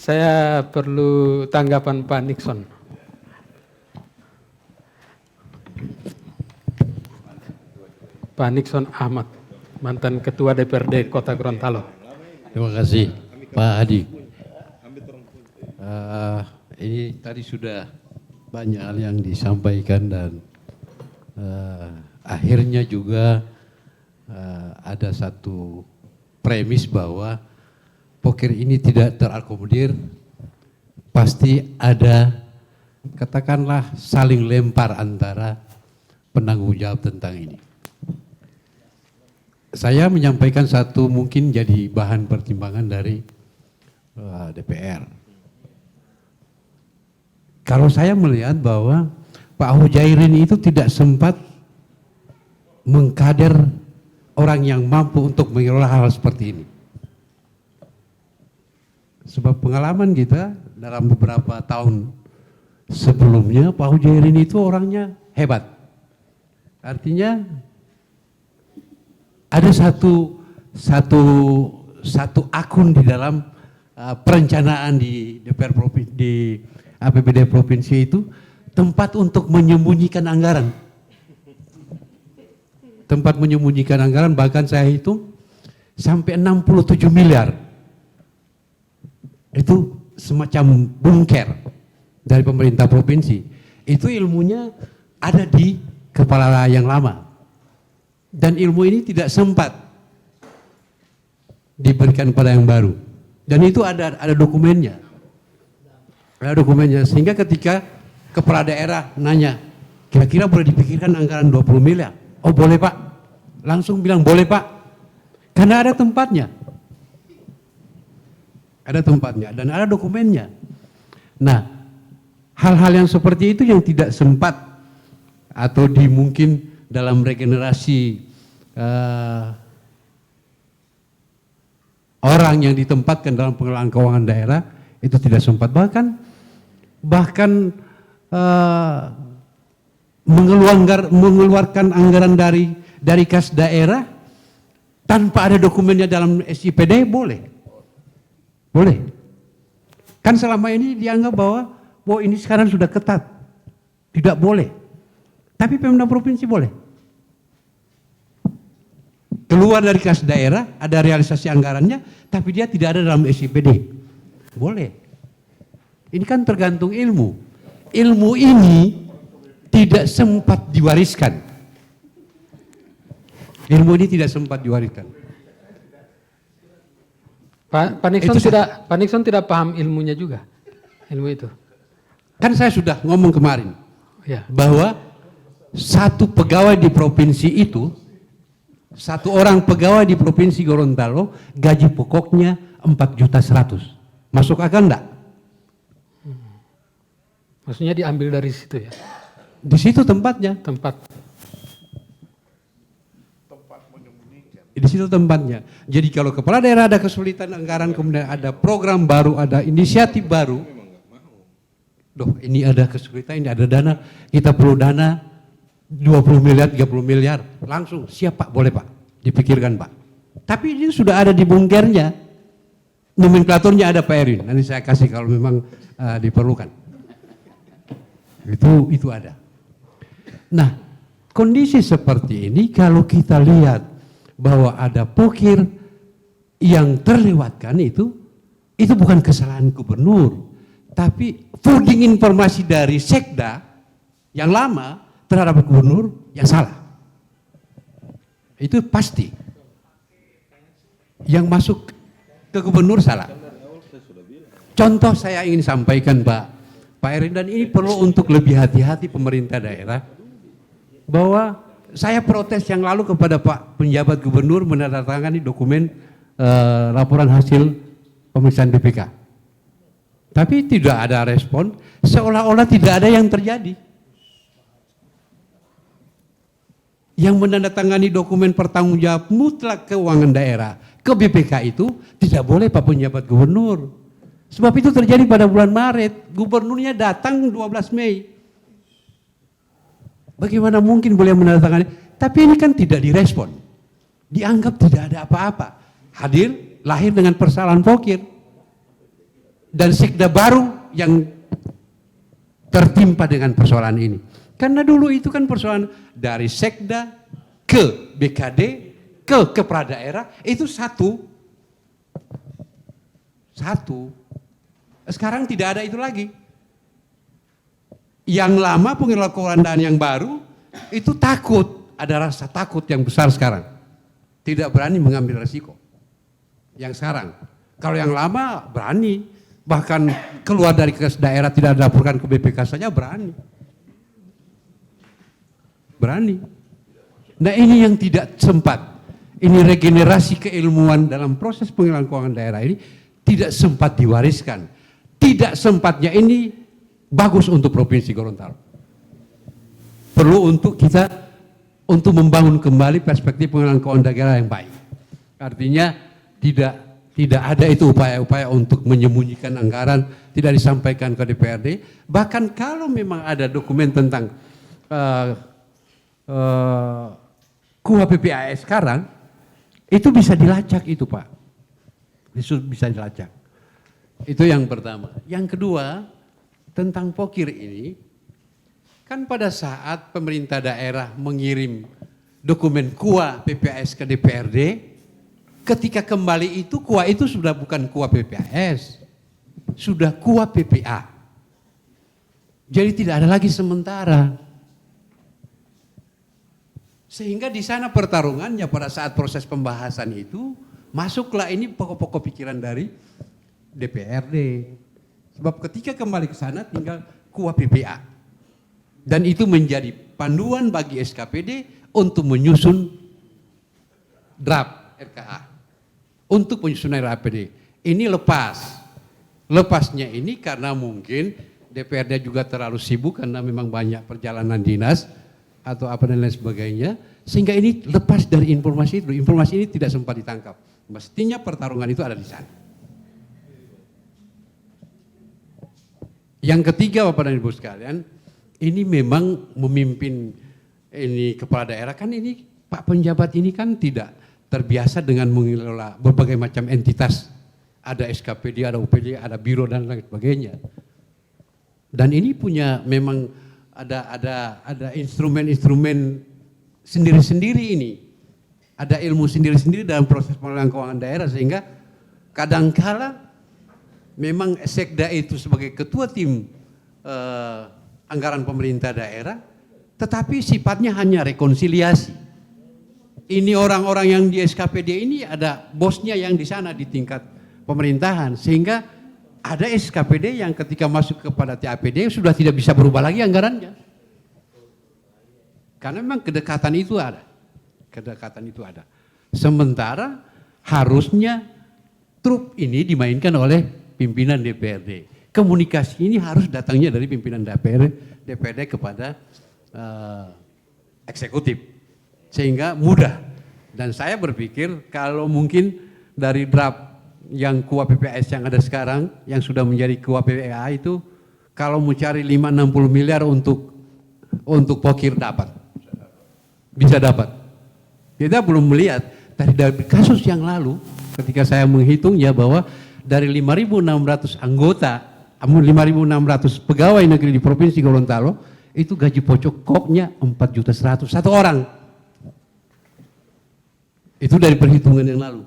Saya perlu tanggapan Pak Nixon. Pak Nixon Ahmad, mantan Ketua DPRD Kota Gorontalo. Terima kasih Pak Hadi. Ini tadi sudah banyak hal yang disampaikan dan akhirnya juga ada satu premis bahwa poker ini tidak terakomodir, pasti ada katakanlah saling lempar antara penanggung jawab tentang ini. Saya menyampaikan satu mungkin jadi bahan pertimbangan dari DPR. Kalau saya melihat bahwa Pak Hujairin itu tidak sempat mengkader orang yang mampu untuk mengelola hal seperti ini. Sebab pengalaman kita dalam beberapa tahun sebelumnya Pak Hujairin itu orangnya hebat. Artinya ada satu akun di dalam perencanaan di DPR provinsi, di APBD provinsi itu tempat untuk menyembunyikan anggaran. Tempat menyembunyikan anggaran, bahkan saya hitung sampai 67 miliar. Itu semacam bunker dari pemerintah provinsi. Itu ilmunya ada di kepala yang lama. Dan ilmu ini tidak sempat diberikan kepada yang baru. Dan itu ada dokumennya. Ada dokumennya. Sehingga ketika kepala daerah nanya, kira-kira boleh dipikirkan anggaran 20 miliar? Oh boleh Pak. Langsung bilang boleh Pak. Karena ada tempatnya. Ada tempatnya dan ada dokumennya. Nah, hal-hal yang seperti itu yang tidak sempat atau mungkin dalam regenerasi orang yang ditempatkan dalam pengelolaan keuangan daerah itu tidak sempat, bahkan mengeluarkan anggaran dari kas daerah tanpa ada dokumennya dalam SIPD boleh. Kan selama ini dianggap bahwa ini sekarang sudah ketat, tidak boleh. Tapi Pemda provinsi boleh. Keluar dari kas daerah, ada realisasi anggarannya, tapi dia tidak ada dalam SIPD. Boleh. Ini kan tergantung ilmu. Ilmu ini tidak sempat diwariskan. Ilmu ini tidak sempat diwariskan. Pak Nixon tidak paham ilmunya juga, ilmu itu. Kan saya sudah ngomong kemarin, ya, bahwa satu pegawai di provinsi itu, satu orang pegawai di provinsi Gorontalo gaji pokoknya 4.100.000. Masuk akal enggak? Maksudnya diambil dari situ ya? Di situ tempatnya. Di situ tempatnya. Jadi kalau kepala daerah ada kesulitan anggaran, kemudian ada program baru, ada inisiatif baru. Loh, ini ada kesulitan, ini ada dana, kita perlu dana 20 miliar, 30 miliar. Langsung, siap Pak, boleh Pak. Dipikirkan Pak. Tapi ini sudah ada di bunkernya. Nomenklaturnya ada Pak Erin. Nanti saya kasih kalau memang diperlukan. Itu ada. Nah, kondisi seperti ini kalau kita lihat bahwa ada pokir yang terlewatkan itu bukan kesalahan gubernur, tapi feeding informasi dari sekda yang lama terhadap gubernur yang salah. Itu pasti. Yang masuk ke gubernur salah. Contoh saya ingin sampaikan Pak Erin, dan ini perlu untuk lebih hati-hati pemerintah daerah, bahwa saya protes yang lalu kepada Pak penjabat gubernur menandatangani dokumen laporan hasil pemeriksaan BPK. Tapi tidak ada respon, seolah-olah tidak ada yang terjadi. Yang menandatangani dokumen pertanggungjawab mutlak keuangan daerah ke BPK itu tidak boleh Pak penjabat gubernur. Sebab itu terjadi pada bulan Maret, gubernurnya datang 12 Mei. Bagaimana mungkin boleh menandatangani? Tapi ini kan tidak direspon. Dianggap tidak ada apa-apa. Hadir, lahir dengan persalahan pokir. dan sekda baru yang tertimpa dengan persoalan ini. Karena dulu itu kan persoalan dari sekda ke BKD ke kepala daerah itu satu. Sekarang tidak ada itu lagi. Yang lama pengelola keuangan dan yang baru itu takut, ada rasa takut yang besar sekarang. Tidak berani mengambil resiko. Yang sekarang, kalau yang lama berani, bahkan keluar dari daerah tidak dilaporkan ke BPK saja berani. Nah ini yang tidak sempat. Ini regenerasi keilmuan dalam proses pengelolaan keuangan daerah ini tidak sempat diwariskan. Tidak sempatnya ini bagus untuk Provinsi Gorontalo. Perlu untuk kita untuk membangun kembali perspektif pengelolaan keuangan daerah yang baik. Artinya tidak ada itu upaya-upaya untuk menyembunyikan anggaran, tidak disampaikan ke DPRD. Bahkan kalau memang ada dokumen tentang KUA PPAS sekarang, itu bisa dilacak itu Pak. Itu bisa dilacak. Itu yang pertama. Yang kedua, tentang pokir ini, kan pada saat pemerintah daerah mengirim dokumen KUA PPAS ke DPRD, ketika kembali itu KUA itu sudah bukan KUA PPAS, sudah KUA PPA. Jadi tidak ada lagi sementara. Sehingga di sana pertarungannya pada saat proses pembahasan itu, masuklah ini pokok-pokok pikiran dari DPRD. Sebab ketika kembali ke sana tinggal KUA PPA. Dan itu menjadi panduan bagi SKPD untuk menyusun draft RKA. Untuk penyusunan RAPD. Ini lepas. Lepasnya ini karena mungkin DPRD juga terlalu sibuk karena memang banyak perjalanan dinas atau apa dan lain sebagainya, sehingga ini lepas dari informasi itu. Informasi ini tidak sempat ditangkap. Mestinya pertarungan itu ada di sana. Yang ketiga Bapak dan Ibu sekalian, ini memang memimpin ini kepala daerah kan ini Pak penjabat ini kan tidak terbiasa dengan mengelola berbagai macam entitas. Ada SKPD, ada UPD, ada biro dan lain sebagainya. Dan ini punya memang ada instrumen-instrumen sendiri-sendiri ini. Ada ilmu sendiri-sendiri dalam proses pengelolaan keuangan daerah sehingga kadangkala memang sekda itu sebagai ketua tim anggaran pemerintah daerah, tetapi sifatnya hanya rekonsiliasi. Ini orang-orang yang di SKPD ini ada bosnya yang di sana di tingkat pemerintahan, sehingga ada SKPD yang ketika masuk kepada TAPD sudah tidak bisa berubah lagi anggarannya. Karena memang kedekatan itu ada. Sementara harusnya trup ini dimainkan oleh pimpinan DPRD. Komunikasi ini harus datangnya dari pimpinan DPRD kepada eksekutif. Sehingga mudah. Dan saya berpikir kalau mungkin dari draft yang KUA PPAS yang ada sekarang, yang sudah menjadi KUA PPA itu, kalau mau cari 5-60 miliar untuk pokir dapat. Bisa dapat. Kita belum melihat dari kasus yang lalu, ketika saya menghitungnya bahwa dari 5.600 anggota, 5.600 pegawai negeri di Provinsi Gorontalo, itu gaji pokoknya 4.100.000 satu orang. Itu dari perhitungan yang lalu.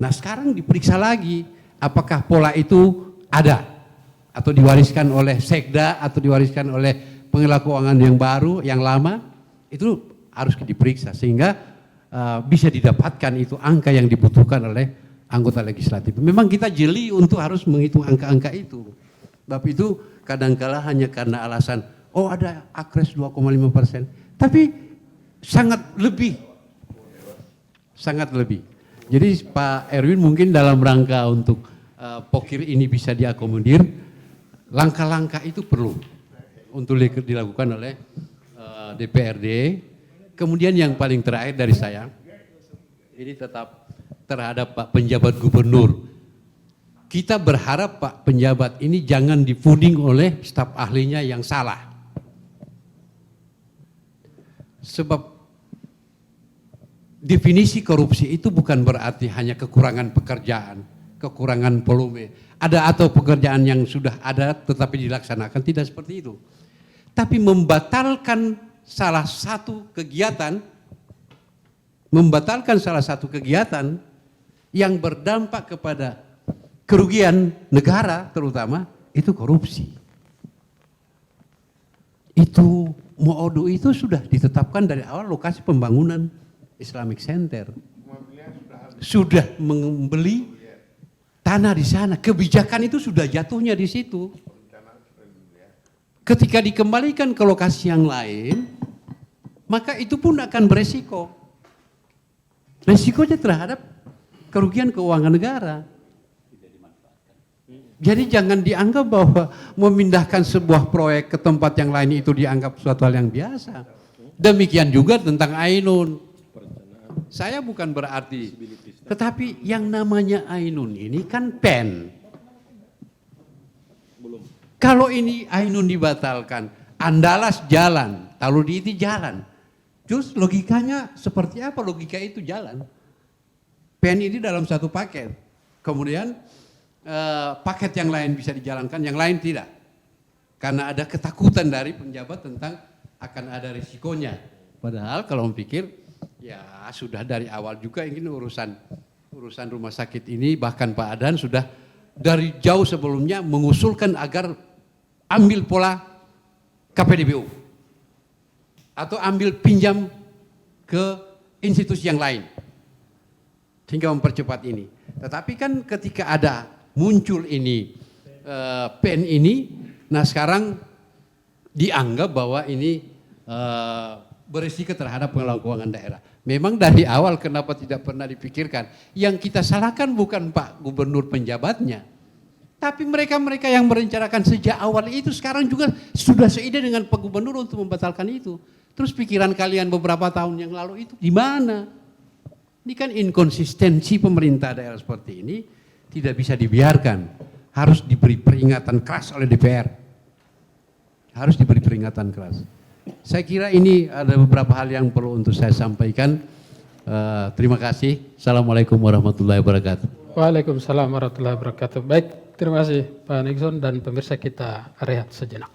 Nah sekarang diperiksa lagi, apakah pola itu ada atau diwariskan oleh sekda atau diwariskan oleh pengelola keuangan yang baru, yang lama, itu harus diperiksa sehingga bisa didapatkan itu angka yang dibutuhkan oleh anggota legislatif. Memang kita jeli untuk harus menghitung angka-angka itu. Sebab itu kadangkala hanya karena alasan, oh ada akres 2,5%, tapi sangat lebih. Jadi Pak Erwin mungkin dalam rangka untuk pokir ini bisa diakomodir, langkah-langkah itu perlu untuk dilakukan oleh DPRD. Kemudian yang paling terakhir dari saya, ini tetap terhadap Pak penjabat gubernur. Kita berharap Pak penjabat ini jangan difuding oleh staf ahlinya yang salah. Sebab definisi korupsi itu bukan berarti hanya kekurangan pekerjaan. kekurangan volume. Ada atau pekerjaan yang sudah ada tetapi dilaksanakan, tidak seperti itu. Tapi membatalkan salah satu kegiatan yang berdampak kepada kerugian negara terutama, itu korupsi. Itu Moodo itu sudah ditetapkan dari awal lokasi pembangunan Islamic Center. Sudah membeli tanah di sana, kebijakan itu sudah jatuhnya di situ. Ketika dikembalikan ke lokasi yang lain, maka itu pun akan beresiko. Resikonya terhadap kerugian keuangan negara. Jadi jangan dianggap bahwa memindahkan sebuah proyek ke tempat yang lain itu dianggap suatu hal yang biasa. Demikian juga tentang Ainun. Saya bukan berarti, tetapi yang namanya Ainun ini kan PEN. Kalau ini Ainun dibatalkan, Andalas jalan, Taluditi jalan. Terus logikanya seperti apa? Logika itu jalan. PEN ini dalam satu paket. Kemudian paket yang lain bisa dijalankan, yang lain tidak. Karena ada ketakutan dari penjabat tentang akan ada risikonya. Padahal kalau memikir, ya sudah dari awal juga ingin urusan rumah sakit ini, bahkan Pak Adan sudah dari jauh sebelumnya mengusulkan agar ambil pola KPDBU atau ambil pinjam ke institusi yang lain sehingga mempercepat ini. Tetapi kan ketika ada muncul ini PEN ini, nah sekarang dianggap bahwa ini berisiko terhadap pengelolaan keuangan daerah. Memang dari awal kenapa tidak pernah dipikirkan? Yang kita salahkan bukan Pak Gubernur penjabatnya, tapi mereka-mereka yang merencanakan sejak awal itu sekarang juga sudah seide dengan Pak Gubernur untuk membatalkan itu. Terus pikiran kalian beberapa tahun yang lalu itu di mana? Ini kan inkonsistensi pemerintah daerah seperti ini tidak bisa dibiarkan. Harus diberi peringatan keras oleh DPR. Harus diberi peringatan keras. Saya kira ini ada beberapa hal yang perlu untuk saya sampaikan. Terima kasih. Assalamualaikum warahmatullahi wabarakatuh. Waalaikumsalam warahmatullahi wabarakatuh. Baik, terima kasih Pak Nixon dan pemirsa, kita rehat sejenak.